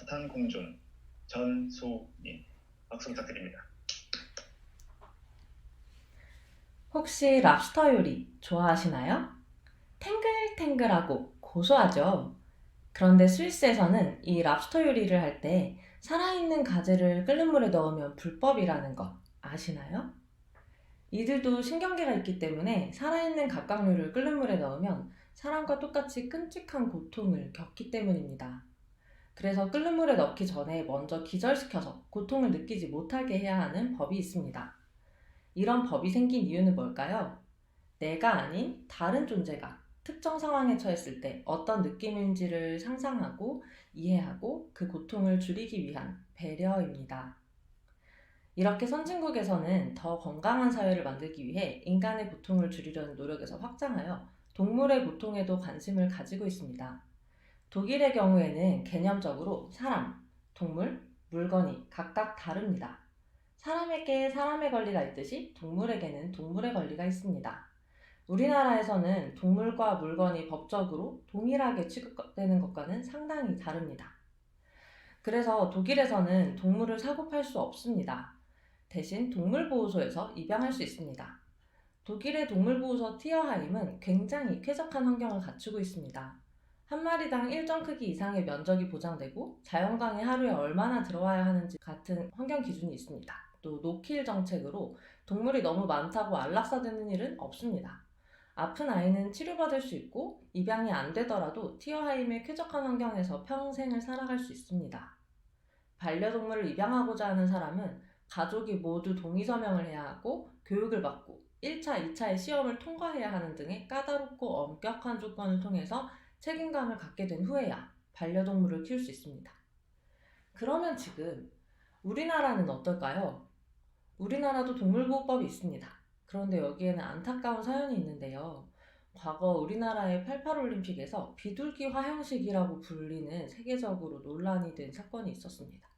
숱한 공존 전소민 박수 부탁드립니다. 혹시 랍스터 요리 좋아하시나요? 탱글탱글하고 고소하죠? 그런데 스위스에서는 이 랍스터 요리를 할 때 살아있는 가재를 끓는 물에 넣으면 불법이라는 거 아시나요? 이들도 신경계가 있기 때문에 살아있는 갑각류를 끓는 물에 넣으면 사람과 똑같이 끔찍한 고통을 겪기 때문입니다. 그래서 끓는 물에 넣기 전에 먼저 기절시켜서 고통을 느끼지 못하게 해야 하는 법이 있습니다. 이런 법이 생긴 이유는 뭘까요? 내가 아닌 다른 존재가 특정 상황에 처했을 때 어떤 느낌인지를 상상하고 이해하고 그 고통을 줄이기 위한 배려입니다. 이렇게 선진국에서는 더 건강한 사회를 만들기 위해 인간의 고통을 줄이려는 노력에서 확장하여 동물의 고통에도 관심을 가지고 있습니다. 독일의 경우에는 개념적으로 사람, 동물, 물건이 각각 다릅니다. 사람에게 사람의 권리가 있듯이 동물에게는 동물의 권리가 있습니다. 우리나라에서는 동물과 물건이 법적으로 동일하게 취급되는 것과는 상당히 다릅니다. 그래서 독일에서는 동물을 사고 팔 수 없습니다. 대신 동물보호소에서 입양할 수 있습니다. 독일의 동물보호소 티어하임은 굉장히 쾌적한 환경을 갖추고 있습니다. 한 마리당 일정 크기 이상의 면적이 보장되고 자연광이 하루에 얼마나 들어와야 하는지 같은 환경 기준이 있습니다. 또 노킬 정책으로 동물이 너무 많다고 안락사되는 일은 없습니다. 아픈 아이는 치료받을 수 있고 입양이 안 되더라도 티어하임의 쾌적한 환경에서 평생을 살아갈 수 있습니다. 반려동물을 입양하고자 하는 사람은 가족이 모두 동의서명을 해야 하고 교육을 받고 1차, 2차의 시험을 통과해야 하는 등의 까다롭고 엄격한 조건을 통해서 책임감을 갖게 된 후에야 반려동물을 키울 수 있습니다. 그러면 지금 우리나라는 어떨까요? 우리나라도 동물보호법이 있습니다. 그런데 여기에는 안타까운 사연이 있는데요. 과거 우리나라의 88 올림픽에서 비둘기 화형식이라고 불리는 세계적으로 논란이 된 사건이 있었습니다.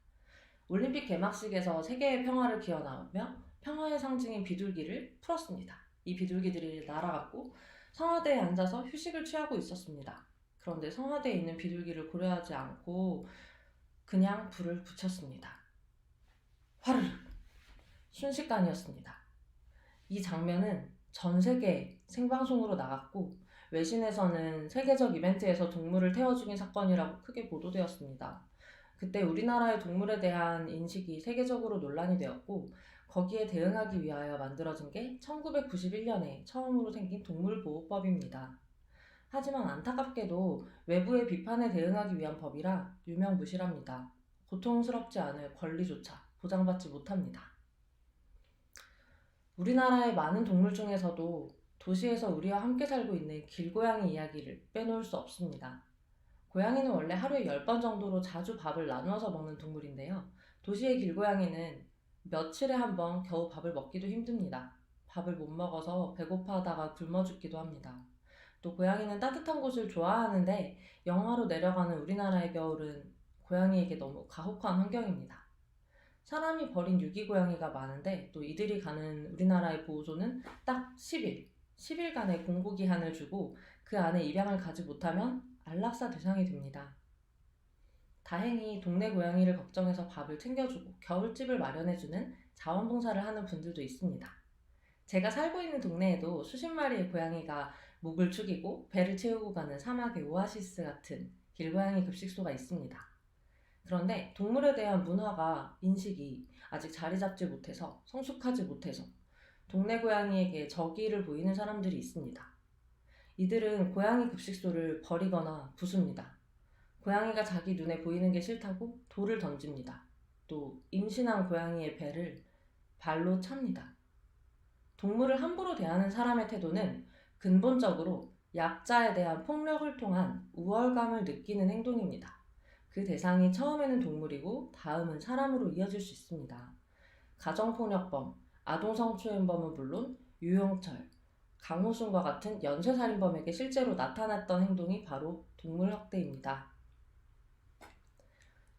올림픽 개막식에서 세계의 평화를 기원하며 평화의 상징인 비둘기를 풀었습니다. 이 비둘기들이 날아갔고 성화대에 앉아서 휴식을 취하고 있었습니다. 그런데 성화대에 있는 비둘기를 고려하지 않고 그냥 불을 붙였습니다. 화르르! 순식간이었습니다. 이 장면은 전 세계 생방송으로 나갔고 외신에서는 세계적 이벤트에서 동물을 태워 죽인 사건이라고 크게 보도되었습니다. 그때 우리나라의 동물에 대한 인식이 세계적으로 논란이 되었고 거기에 대응하기 위하여 만들어진 게 1991년에 처음으로 생긴 동물보호법입니다. 하지만 안타깝게도 외부의 비판에 대응하기 위한 법이라 유명무실합니다. 고통스럽지 않을 권리조차 보장받지 못합니다. 우리나라의 많은 동물 중에서도 도시에서 우리와 함께 살고 있는 길고양이 이야기를 빼놓을 수 없습니다. 고양이는 원래 하루에 10번 정도로 자주 밥을 나누어서 먹는 동물인데요. 도시의 길고양이는 며칠에 한 번 겨우 밥을 먹기도 힘듭니다. 밥을 못 먹어서 배고파하다가 굶어 죽기도 합니다. 또 고양이는 따뜻한 곳을 좋아하는데 영하로 내려가는 우리나라의 겨울은 고양이에게 너무 가혹한 환경입니다. 사람이 버린 유기고양이가 많은데 또 이들이 가는 우리나라의 보호소는 딱 10일, 10일간의 공고기한을 주고 그 안에 입양을 가지 못하면 안락사 대상이 됩니다. 다행히 동네 고양이를 걱정해서 밥을 챙겨주고 겨울집을 마련해주는 자원봉사를 하는 분들도 있습니다. 제가 살고 있는 동네에도 수십 마리의 고양이가 목을 축이고 배를 채우고 가는 사막의 오아시스 같은 길고양이 급식소가 있습니다. 그런데 동물에 대한 문화가, 인식이 아직 자리 잡지 못해서 성숙하지 못해서 동네 고양이에게 적의를 보이는 사람들이 있습니다. 이들은 고양이 급식소를 버리거나 부숩니다. 고양이가 자기 눈에 보이는 게 싫다고 돌을 던집니다. 또 임신한 고양이의 배를 발로 찹니다. 동물을 함부로 대하는 사람의 태도는 근본적으로 약자에 대한 폭력을 통한 우월감을 느끼는 행동입니다. 그 대상이 처음에는 동물이고 다음은 사람으로 이어질 수 있습니다. 가정폭력범, 아동성추행범은 물론 유영철, 강호순과 같은 연쇄살인범에게 실제로 나타났던 행동이 바로 동물학대입니다.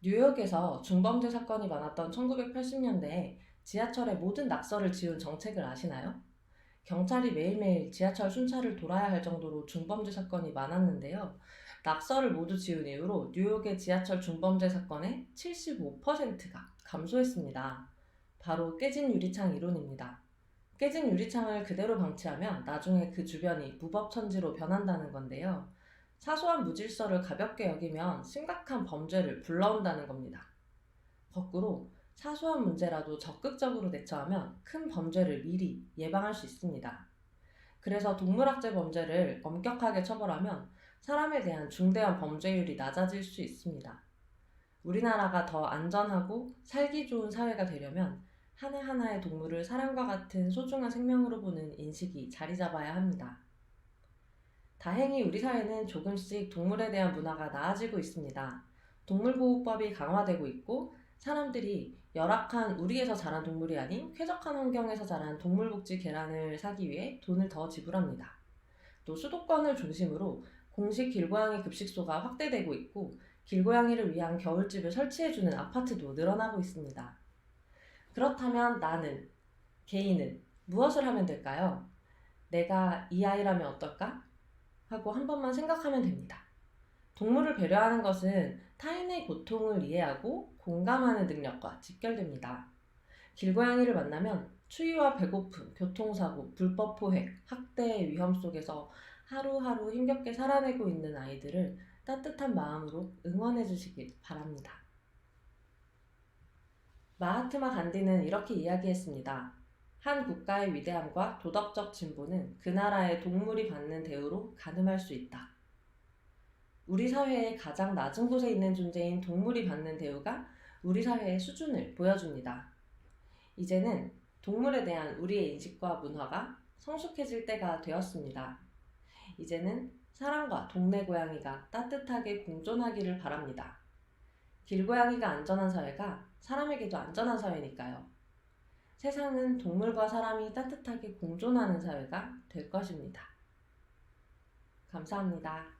뉴욕에서 중범죄 사건이 많았던 1980년대에 지하철에 모든 낙서를 지운 정책을 아시나요? 경찰이 매일매일 지하철 순찰을 돌아야 할 정도로 중범죄 사건이 많았는데요. 낙서를 모두 지운 이후로 뉴욕의 지하철 중범죄 사건의 75%가 감소했습니다. 바로 깨진 유리창 이론입니다. 깨진 유리창을 그대로 방치하면 나중에 그 주변이 무법천지로 변한다는 건데요. 사소한 무질서를 가볍게 여기면 심각한 범죄를 불러온다는 겁니다. 거꾸로 사소한 문제라도 적극적으로 대처하면 큰 범죄를 미리 예방할 수 있습니다. 그래서 동물학대 범죄를 엄격하게 처벌하면 사람에 대한 중대한 범죄율이 낮아질 수 있습니다. 우리나라가 더 안전하고 살기 좋은 사회가 되려면 하나하나의 동물을 사람과 같은 소중한 생명으로 보는 인식이 자리 잡아야 합니다. 다행히 우리 사회는 조금씩 동물에 대한 문화가 나아지고 있습니다. 동물보호법이 강화되고 있고 사람들이 열악한 우리에서 자란 동물이 아닌 쾌적한 환경에서 자란 동물복지 계란을 사기 위해 돈을 더 지불합니다. 또 수도권을 중심으로 공식 길고양이 급식소가 확대되고 있고 길고양이를 위한 겨울집을 설치해주는 아파트도 늘어나고 있습니다. 그렇다면 나는, 개인은 무엇을 하면 될까요? 내가 이 아이라면 어떨까? 하고 한 번만 생각하면 됩니다. 동물을 배려하는 것은 타인의 고통을 이해하고 공감하는 능력과 직결됩니다. 길고양이를 만나면 추위와 배고픔, 교통사고, 불법 포획, 학대의 위험 속에서 하루하루 힘겹게 살아내고 있는 아이들을 따뜻한 마음으로 응원해 주시길 바랍니다. 마하트마 간디는 이렇게 이야기했습니다. 한 국가의 위대함과 도덕적 진보는 그 나라의 동물이 받는 대우로 가늠할 수 있다. 우리 사회의 가장 낮은 곳에 있는 존재인 동물이 받는 대우가 우리 사회의 수준을 보여줍니다. 이제는 동물에 대한 우리의 인식과 문화가 성숙해질 때가 되었습니다. 이제는 사람과 동네 고양이가 따뜻하게 공존하기를 바랍니다. 길고양이가 안전한 사회가 사람에게도 안전한 사회니까요. 세상은 동물과 사람이 따뜻하게 공존하는 사회가 될 것입니다. 감사합니다.